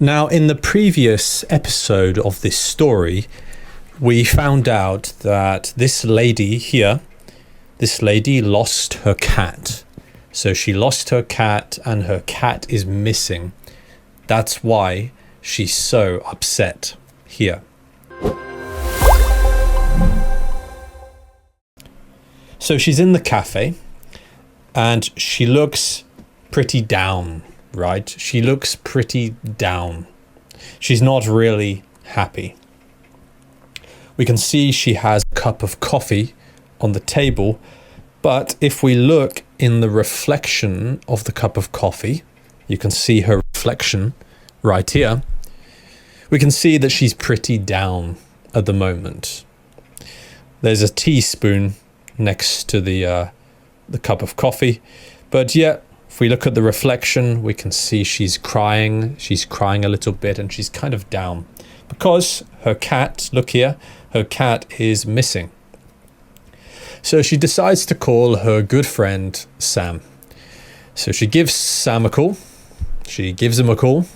Now, in the previous episode of this story, we found out that this lady here, this lady lost her cat. So she lost her cat and her cat is missing. That's why she's so upset here. So she's in the cafe and she looks pretty down, right? She looks pretty down. She's not really happy. We can see she has a cup of coffee on the table, but if we look in the reflection of the cup of coffee, you can see her reflection right here. We can see that she's pretty down at the moment. There's a teaspoon next to the cup of coffee, but yeah, if we look at the reflection, we can see she's crying a little bit, and she's kind of down because her cat, look here, her cat is missing. So she decides to call her good friend Sam. So she gives Sam a call. She gives him a call,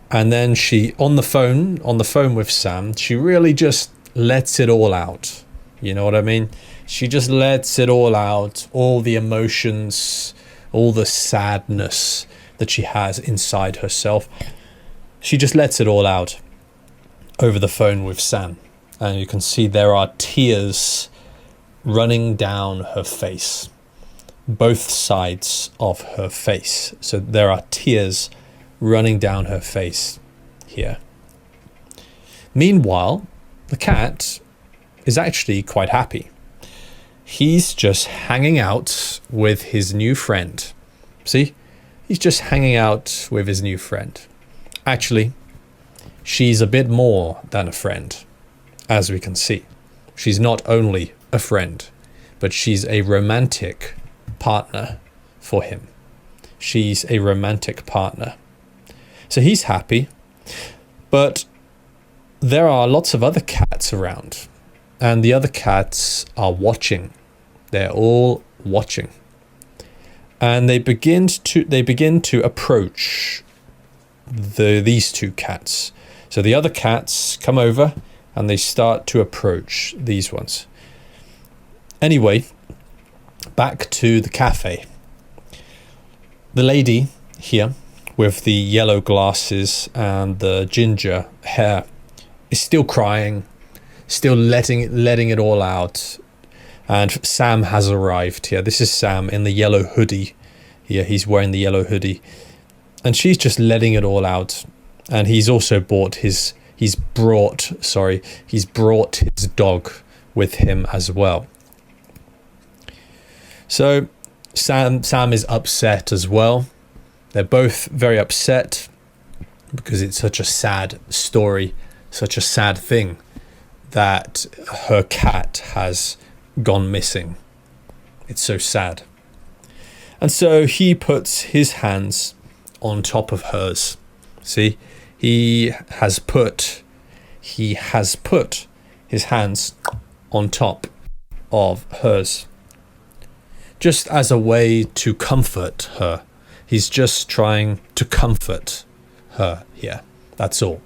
and then she on the phone with Sam, she really just lets it all out. You know what I mean? She just lets it all out, all the emotions, all the sadness that she has inside herself. She just lets it all out over the phone with Sam. And you can see there are tears running down her face, both sides of her face. So there are tears running down her face here. Meanwhile, the cat is actually quite happy. He's just hanging out with his new friend. See? He's just hanging out with his new friend. Actually, she's a bit more than a friend, as we can see. She's not only a friend, but she's a romantic partner for him. She's a romantic partner. So he's happy, but there are lots of other cats around, and the other cats are watching. They're all watching, and they begin to approach these two cats. So the other cats come over and they start to approach these ones. Anyway, back to the cafe. The lady here with the yellow glasses and the ginger hair is still crying, still letting it all out. And Sam has arrived here. This is Sam in the yellow hoodie. Here, he's wearing the yellow hoodie. And she's just letting it all out. And he's also brought his dog with him as well. So Sam is upset as well. They're both very upset because it's such a sad story, such a sad thing that her cat has gone missing. It's so sad. And so he puts his hands on top of hers. See, he has put his hands on top of hers, just as a way to comfort her. He's just trying to comfort her here. That's all.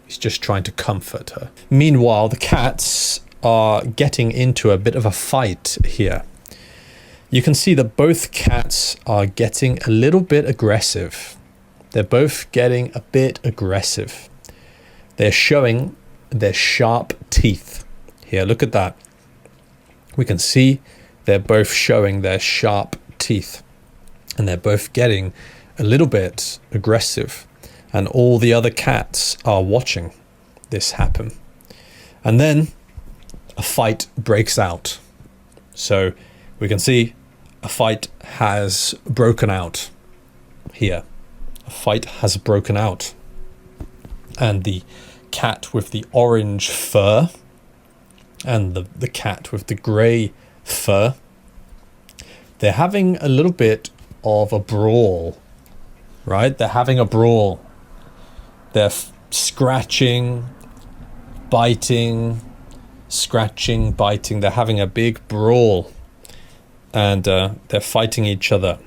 He's just trying to comfort her. Meanwhile, the cats are getting into a bit of a fight here. You can see that both cats are getting a little bit aggressive. They're both getting a bit aggressive. They're showing their sharp teeth. Here, look at that. We can see they're both showing their sharp teeth. And they're both getting a little bit aggressive. And all the other cats are watching this happen. And then a fight breaks out. So we can see a fight has broken out here. A fight has broken out. And the cat with the orange fur and the cat with the grey fur, they're having a little bit of a brawl, right? They're having a brawl. They're scratching, biting, scratching, biting. They're having a big brawl, and they're fighting each other.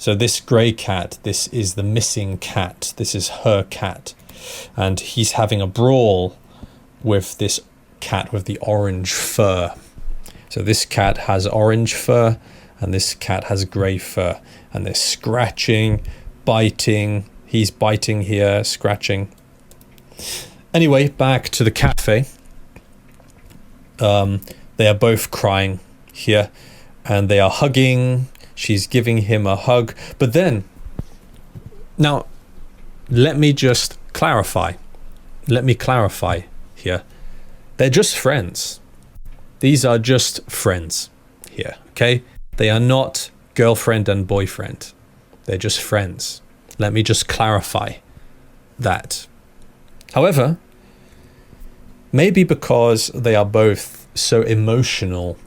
So this grey cat, this is the missing cat. This is her cat. And he's having a brawl with this cat with the orange fur. So this cat has orange fur and this cat has grey fur. And they're scratching, biting. He's biting here, scratching. Anyway, back to the cafe. They are both crying here and they are hugging. She's giving him a hug. But then, now, let me just clarify. Let me clarify here. They're just friends. These are just friends here, okay? They are not girlfriend and boyfriend. They're just friends. Let me just clarify that. However, maybe because they are both so emotional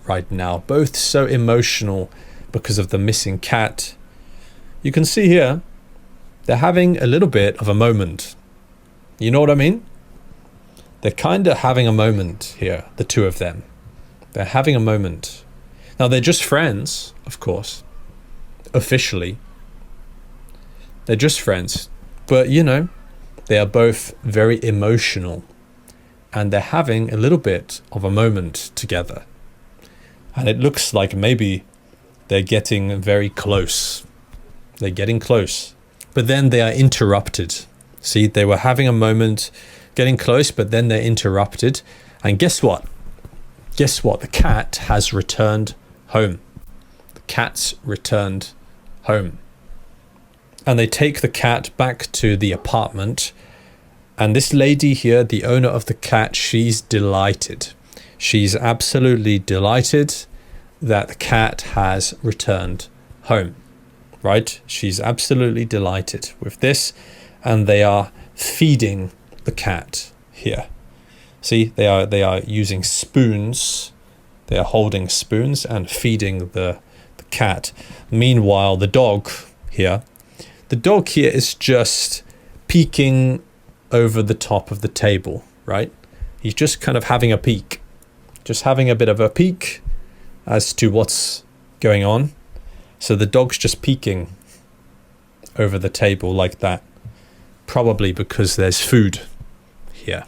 right now, both so emotional because of the missing cat, you can see here, they're having a little bit of a moment. You know what I mean? They're kind of having a moment here, the two of them. They're having a moment. Now, they're just friends, of course, officially. They're just friends. But, you know, they are both very emotional. And they're having a little bit of a moment together. And it looks like maybe they're getting very close. They're getting close. But then they are interrupted. See, they were having a moment, getting close, but then they're interrupted. And guess what? Guess what? The cat has returned home. The cat's returned home. And they take the cat back to the apartment. And this lady here, the owner of the cat, she's delighted. She's absolutely delighted that the cat has returned home, right? She's absolutely delighted with this. And they are feeding the cat here. See, they are using spoons. They are holding spoons and feeding the cat. Meanwhile, the dog here is just peeking over the top of the table, right? He's just kind of having a peek, just having a bit of a peek as to what's going on. So the dog's just peeking over the table like that, probably because there's food here.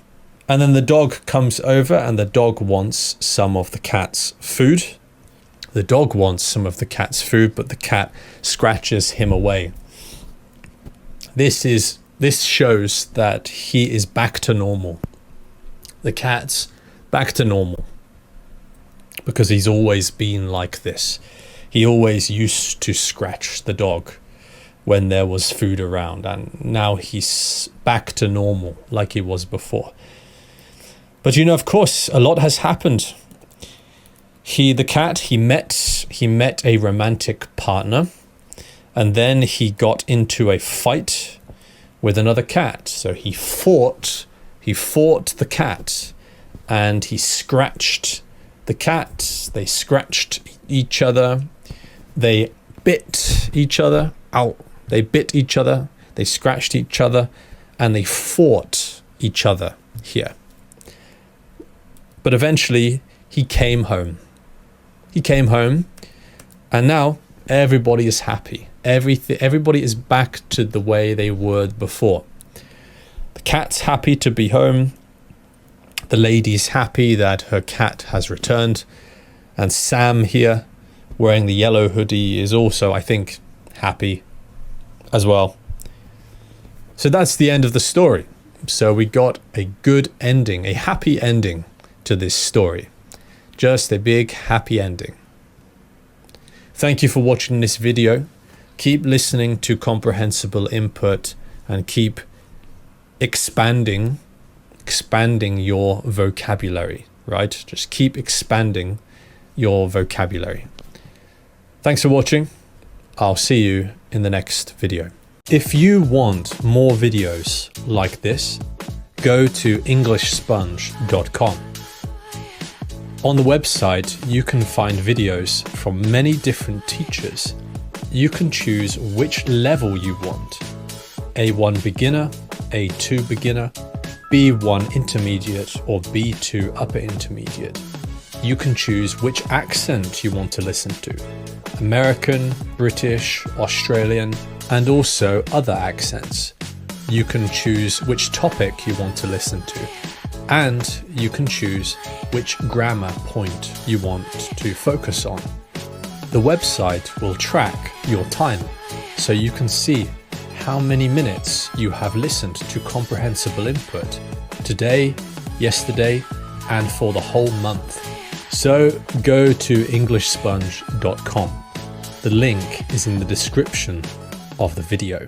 And then the dog comes over and the dog wants some of the cat's food. The dog wants some of the cat's food, but the cat scratches him away. This shows that he is back to normal. The cat's back to normal because he's always been like this. He always used to scratch the dog when there was food around, and now he's back to normal like he was before. But you know, of course, a lot has happened. The cat met a romantic partner, and then he got into a fight with another cat. So he fought the cat, and he scratched the cat. They scratched each other. They bit each other. Ow. They bit each other. They scratched each other, and they fought each other here. But eventually, he came home. He came home, and now everybody is happy. Everybody is back to the way they were before. The cat's happy to be home. The lady's happy that her cat has returned. And Sam here, wearing the yellow hoodie, is also, I think, happy as well. So that's the end of the story. So we got a good ending, a happy ending to this story. Just a big happy ending. Thank you for watching this video. Keep listening to Comprehensible Input and keep expanding your vocabulary, right? Just keep expanding your vocabulary. Thanks for watching. I'll see you in the next video. If you want more videos like this, go to EnglishSponge.com. On the website, you can find videos from many different teachers. You can choose which level you want. A1 beginner, A2 beginner, B1 intermediate, or B2 upper intermediate. You can choose which accent you want to listen to. American, British, Australian, and also other accents. You can choose which topic you want to listen to, and you can choose which grammar point you want to focus on. The website will track your time, so you can see how many minutes you have listened to comprehensible input today, yesterday, and for the whole month. So go to englishsponge.com. The link is in the description of the video.